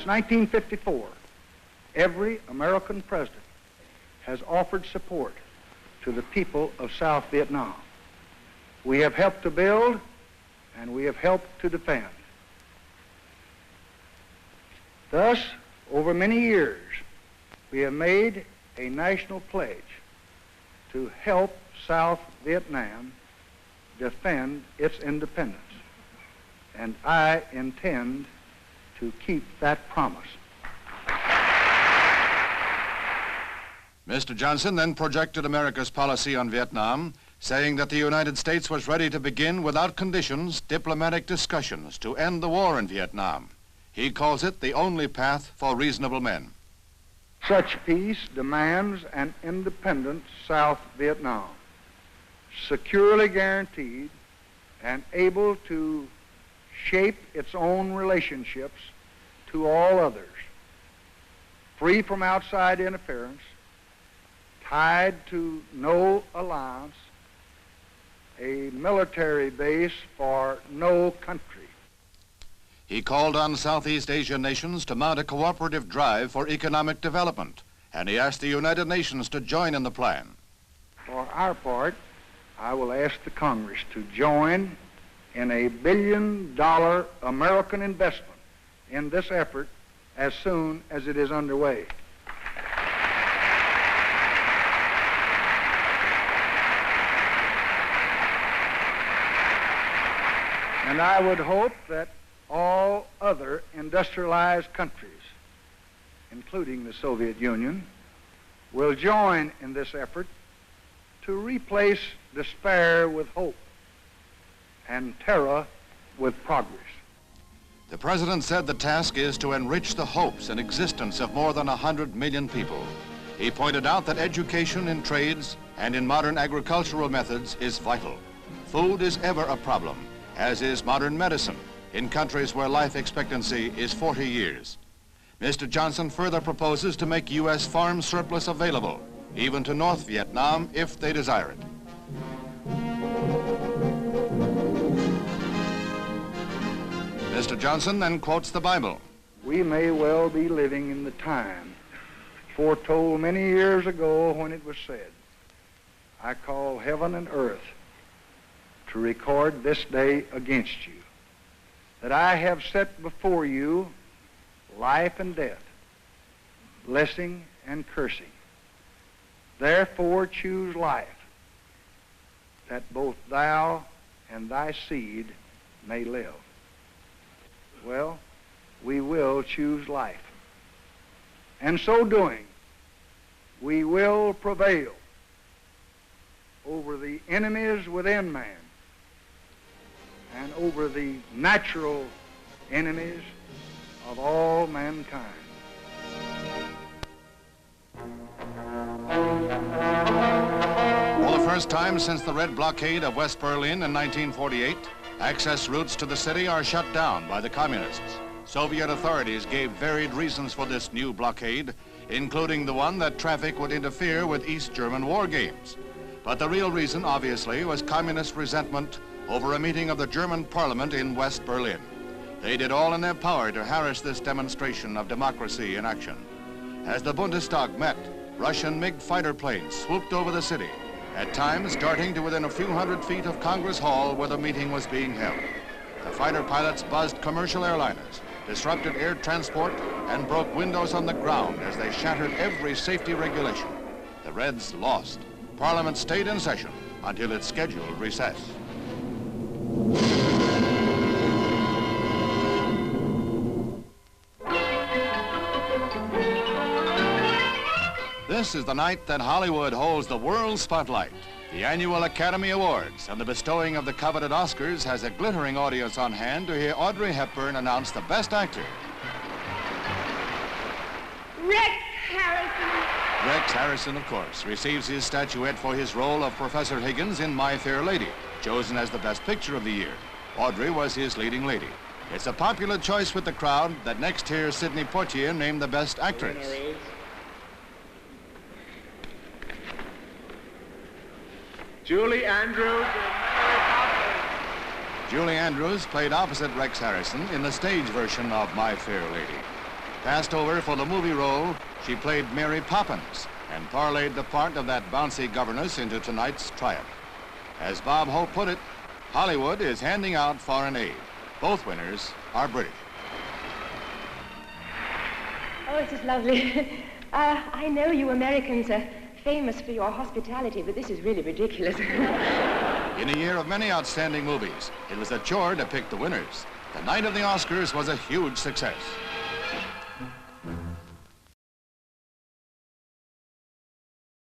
Since 1954, every American president has offered support to the people of South Vietnam. We have helped to build and we have helped to defend. Thus, over many years, we have made a national pledge to help South Vietnam defend its independence, and I intend to keep that promise. Mr. Johnson then projected America's policy on Vietnam, saying that the United States was ready to begin without conditions diplomatic discussions to end the war in Vietnam. He calls it the only path for reasonable men. Such peace demands an independent South Vietnam, securely guaranteed and able to shape its own relationships to all others, free from outside interference, tied to no alliance, a military base for no country. He called on Southeast Asian nations to mount a cooperative drive for economic development, and he asked the United Nations to join in the plan. For our part, I will ask the Congress to join in a $1 billion American investment in this effort as soon as it is underway. And I would hope that all other industrialized countries, including the Soviet Union, will join in this effort to replace despair with hope and terror with progress. The President said the task is to enrich the hopes and existence of more than 100 million people. He pointed out that education in trades and in modern agricultural methods is vital. Food is ever a problem, as is modern medicine, in countries where life expectancy is 40 years. Mr. Johnson further proposes to make U.S. farm surplus available, even to North Vietnam, if they desire it. Mr. Johnson then quotes the Bible. We may well be living in the time foretold many years ago when it was said, I call heaven and earth to record this day against you, that I have set before you life and death, blessing and cursing. Therefore choose life, that both thou and thy seed may live. Well, we will choose life. And so doing, we will prevail over the enemies within man and over the natural enemies of all mankind. For the first time since the Red Blockade of West Berlin in 1948, access routes to the city are shut down by the communists. Soviet authorities gave varied reasons for this new blockade, including the one that traffic would interfere with East German war games. But the real reason, obviously, was communist resentment over a meeting of the German parliament in West Berlin. They did all in their power to harass this demonstration of democracy in action. As the Bundestag met, Russian MiG fighter planes swooped over the city, at times darting to within a few hundred feet of Congress Hall where the meeting was being held. The fighter pilots buzzed commercial airliners, disrupted air transport, and broke windows on the ground as they shattered every safety regulation. The Reds lost. Parliament stayed in session until its scheduled recess. This is the night that Hollywood holds the world spotlight. The annual Academy Awards and the bestowing of the coveted Oscars has a glittering audience on hand to hear Audrey Hepburn announce the Best Actor. Rex Harrison. Rex Harrison, of course, receives his statuette for his role of Professor Higgins in My Fair Lady, chosen as the Best Picture of the year. Audrey was his leading lady. It's a popular choice with the crowd that next hears Sidney Poitier named the Best Actress. Julie Andrews and Mary Poppins. Julie Andrews played opposite Rex Harrison in the stage version of My Fair Lady. Passed over for the movie role, she played Mary Poppins and parlayed the part of that bouncy governess into tonight's triumph. As Bob Hope put it, Hollywood is handing out foreign aid. Both winners are British. Oh, it is lovely. I know you Americans are famous for your hospitality, but this is really ridiculous. In a year of many outstanding movies, it was a chore to pick the winners. The night of the Oscars was a huge success.